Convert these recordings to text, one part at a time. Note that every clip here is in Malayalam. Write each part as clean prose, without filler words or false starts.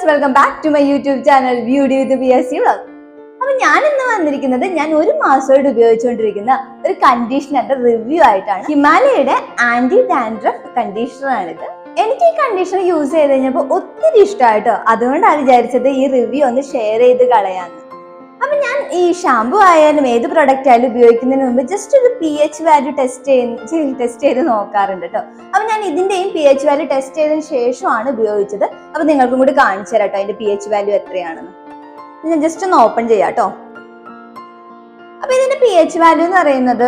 Welcome back to my YouTube channel Beauty with BSC Vlog. അപ്പോൾ ഞാൻ ഇന്ന് വന്നിരിക്കുന്നത് ഞാൻ ഒരു മാസമായിട്ട് ഉപയോഗിച്ചുകൊണ്ടിരിക്കുന്ന ഒരു കണ്ടീഷണറിന്റെ റിവ്യൂ ആയിട്ടാണ്. ഹിമാലയയുടെ ആന്റി ഡാൻഡ്രഫ് കണ്ടീഷണർ ആണിത്. എനിക്ക് ഈ കണ്ടീഷണർ യൂസ് ചെയ്ത് കഴിഞ്ഞപ്പോൾ ഒത്തിരി ഇഷ്ടമായിട്ടോ, അതുകൊണ്ടാണ് വിചാരിച്ചത് ഈ റിവ്യൂ ഒന്ന് ഷെയർ ചെയ്ത് കളയാന്ന്. അപ്പൊ ഞാൻ ഈ ഷാമ്പു ആയാലും ഏത് പ്രൊഡക്റ്റ് ആയാലും ഉപയോഗിക്കുന്നതിന് മുമ്പ് ജസ്റ്റ് ഒരു pH വാല്യൂ ടെസ്റ്റ് ചെയ്ത് നോക്കാറുണ്ട് കേട്ടോ. അപ്പൊ ഞാൻ ഇതിന്റെയും pH വാല്യൂ ടെസ്റ്റ് ചെയ്തതിന് ശേഷമാണ് ഉപയോഗിച്ചത്. അപ്പൊ നിങ്ങൾക്കും കൂടി കാണിച്ചു തരാം കേട്ടോ അതിന്റെ pH വാല്യൂ എത്രയാണെന്ന്. ഞാൻ ജസ്റ്റ് ഒന്ന് ഓപ്പൺ ചെയ്യാം കേട്ടോ. അപ്പൊ ഇതിന്റെ pH വാല്യൂ എന്ന് പറയുന്നത്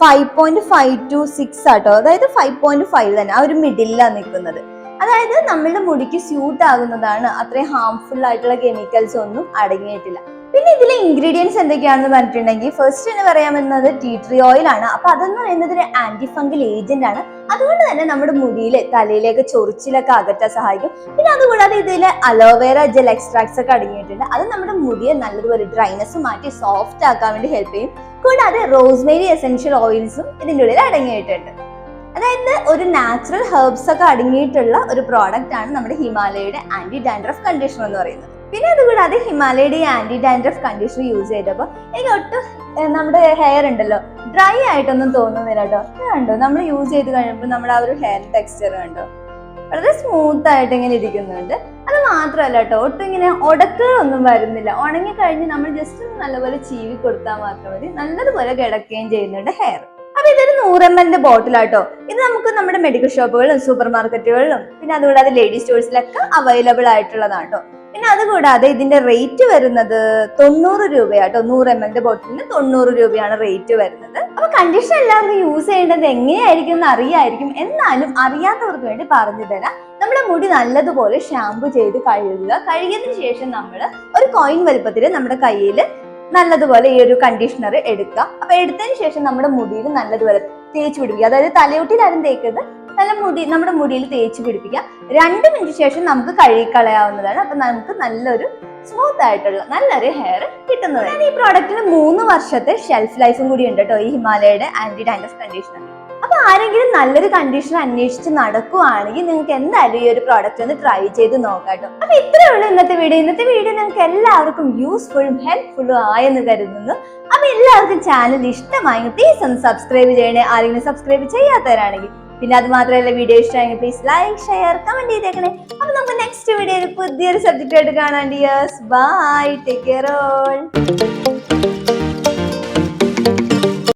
5.5 to 6 ആട്ടോ, അതായത് 5.5 തന്നെ, ആ ഒരു മിഡിലാണ് നിൽക്കുന്നത്. അതായത് നമ്മളുടെ മുടിക്ക് സ്യൂട്ട് ആകുന്നതാണ്, അത്രയും ഹാംഫുൾ ആയിട്ടുള്ള കെമിക്കൽസ് ഒന്നും അടങ്ങിയിട്ടില്ല. പിന്നെ ഇതിലെ ഇൻഗ്രീഡിയൻസ് എന്തൊക്കെയാണെന്ന് പറഞ്ഞിട്ടുണ്ടെങ്കിൽ ഫസ്റ്റ് തന്നെ പറയാമെന്നത് ടീ ട്രീ ഓയിൽ ആണ്. അപ്പൊ അതെന്ന് പറയുന്നത് ഒരു ആന്റി ഫംഗൽ ഏജന്റ് ആണ്. അതുകൊണ്ട് തന്നെ നമ്മുടെ മുടിയിലെ തലയിലേക്ക് ചൊറിച്ചിലൊക്കെ അകറ്റാൻ സഹായിക്കും. പിന്നെ അതുകൂടാതെ ഇതിലെ അലോവേറ ജെൽ എക്സ്ട്രാക്ട്സ് ഒക്കെ അടങ്ങിയിട്ടുണ്ട്. അത് നമ്മുടെ മുടിയെ നല്ലതുപോലെ ഡ്രൈനെസ് മാറ്റി സോഫ്റ്റ് ആക്കാൻ വേണ്ടി ഹെൽപ്പ് ചെയ്യും. കൂടാതെ റോസ്മേരി എസെൻഷ്യൽ ഓയിൽസും ഇതിൻ്റെ ഉള്ളിൽ അടങ്ങിയിട്ടുണ്ട്. അതായത് ഒരു നാച്ചുറൽ ഹെർബ്സ് ഒക്കെ അടങ്ങിയിട്ടുള്ള ഒരു പ്രോഡക്റ്റ് ആണ് നമ്മുടെ ഹിമാലയയുടെ ആന്റി ഡാൻഡ്രഫ് കണ്ടീഷണർ എന്ന് പറയുന്നത്. പിന്നെ അതുകൂടാതെ ഹിമാലയയുടെ ആന്റി ഡാൻഡ്രഫ് കണ്ടീഷണർ യൂസ് ചെയ്തപ്പോൾ എനിക്ക് ഒട്ടും നമ്മുടെ ഹെയർ ഉണ്ടല്ലോ ഡ്രൈ ആയിട്ടൊന്നും തോന്നുന്നില്ല കേട്ടോ. കണ്ടോ, നമ്മൾ യൂസ് ചെയ്ത് കഴിയുമ്പോൾ നമ്മുടെ ആ ഒരു ഹെയർ ടെക്സ്ചർ കണ്ടോ വളരെ സ്മൂത്ത് ആയിട്ട് ഇങ്ങനെ ഇരിക്കുന്നുണ്ട്. അത് മാത്രമല്ല കേട്ടോ, ഒട്ടും ഇങ്ങനെ ഉടക്കുകളൊന്നും വരുന്നില്ല. ഉണങ്ങി കഴിഞ്ഞ് നമ്മൾ ജസ്റ്റ് നല്ലപോലെ ചീവി കൊടുത്താൽ മാത്രം മതി, നല്ലതുപോലെ കിടക്കുകയും ചെയ്യുന്നുണ്ട് ഹെയർ. അപ്പൊ ഇതൊരു 100 ml ബോട്ടിലാട്ടോ. ഇത് നമുക്ക് നമ്മുടെ മെഡിക്കൽ ഷോപ്പുകളിലും സൂപ്പർ മാർക്കറ്റുകളിലും പിന്നെ അതുകൂടാതെ ലേഡി സ്റ്റോഴ്സിലൊക്കെ അവൈലബിൾ ആയിട്ടുള്ളതാണ് കേട്ടോ. പിന്നെ അതുകൂടാതെ ഇതിന്റെ റേറ്റ് വരുന്നത് 90 രൂപയാട്ടോ. 100 ml ബോട്ടിലിന് 90 രൂപയാണ് റേറ്റ് വരുന്നത്. അപ്പൊ കണ്ടീഷണർ എല്ലാവർക്കും യൂസ് ചെയ്യേണ്ടത് എങ്ങനെയായിരിക്കും എന്ന് അറിയായിരിക്കും, എന്നാലും അറിയാത്തവർക്ക് വേണ്ടി പറഞ്ഞു തരാം. നമ്മുടെ മുടി നല്ലതുപോലെ ഷാമ്പു ചെയ്ത് കഴുകുക. കഴുകിയതിനു ശേഷം നമ്മൾ ഒരു കോയിൻ വലുപ്പത്തിൽ നമ്മുടെ കയ്യിൽ നല്ലതുപോലെ ഈ ഒരു കണ്ടീഷണർ എടുക്കുക. അപ്പൊ എടുത്തതിന് ശേഷം നമ്മുടെ മുടിയിൽ നല്ലതുപോലെ തേച്ച് പിടിപ്പിക്കുക. അതായത് തലയോട്ടിലാരും തേക്കരുത്, നമ്മുടെ മുടിയിൽ തേച്ച് പിടിപ്പിക്കുക. 2 മിനിറ്റ് ശേഷം നമുക്ക് കഴുകിക്കളയാവുന്നതാണ്. അപ്പൊ നമുക്ക് നല്ലൊരു സ്മൂത്ത് ആയിട്ടുള്ള നല്ലൊരു ഹെയർ കിട്ടുന്നതാണ്. ഈ പ്രോഡക്റ്റിന് 3 വർഷത്തെ ഷെൽഫ് ലൈഫും കൂടി ഉണ്ട് കേട്ടോ ഈ ഹിമാലയയുടെ ആന്റി ഡാൻഡ്രഫ് കണ്ടീഷണർ. അപ്പൊ ആരെങ്കിലും നല്ലൊരു കണ്ടീഷണർ അന്വേഷിച്ച് നടക്കുവാണെങ്കിൽ നിങ്ങൾക്ക് എന്തായാലും ഈ ഒരു പ്രോഡക്റ്റ് ഒന്ന് ട്രൈ ചെയ്ത് നോക്കാം കേട്ടോ. അപ്പൊ ഇത്രയേ ഉള്ളൂ ഇന്നത്തെ വീഡിയോ നിങ്ങൾക്ക് എല്ലാവർക്കും യൂസ്ഫുള്ളും ഹെൽപ്ഫുള്ളും ആയെന്ന് കരുതുന്നു. അപ്പൊ എല്ലാവർക്കും ചാനൽ ഇഷ്ടമായെങ്കിൽ പ്ലീസ് ഒന്ന് സബ്സ്ക്രൈബ് ചെയ്യണേ, ആരെങ്കിലും സബ്സ്ക്രൈബ് ചെയ്യാത്തവരാണെങ്കിൽ. പിന്നെ അത് മാത്രമല്ല, വീഡിയോ ഇഷ്ടമായെങ്കിൽ പ്ലീസ് ലൈക്ക്, ഷെയർ, കമന്റ് ചെയ്തേക്കണേ. അപ്പൊ നമുക്ക് നെക്സ്റ്റ് വീഡിയോയിൽ പുതിയൊരു സബ്ജക്റ്റ് ആയിട്ട് കാണാം. Dears, bye, take care all.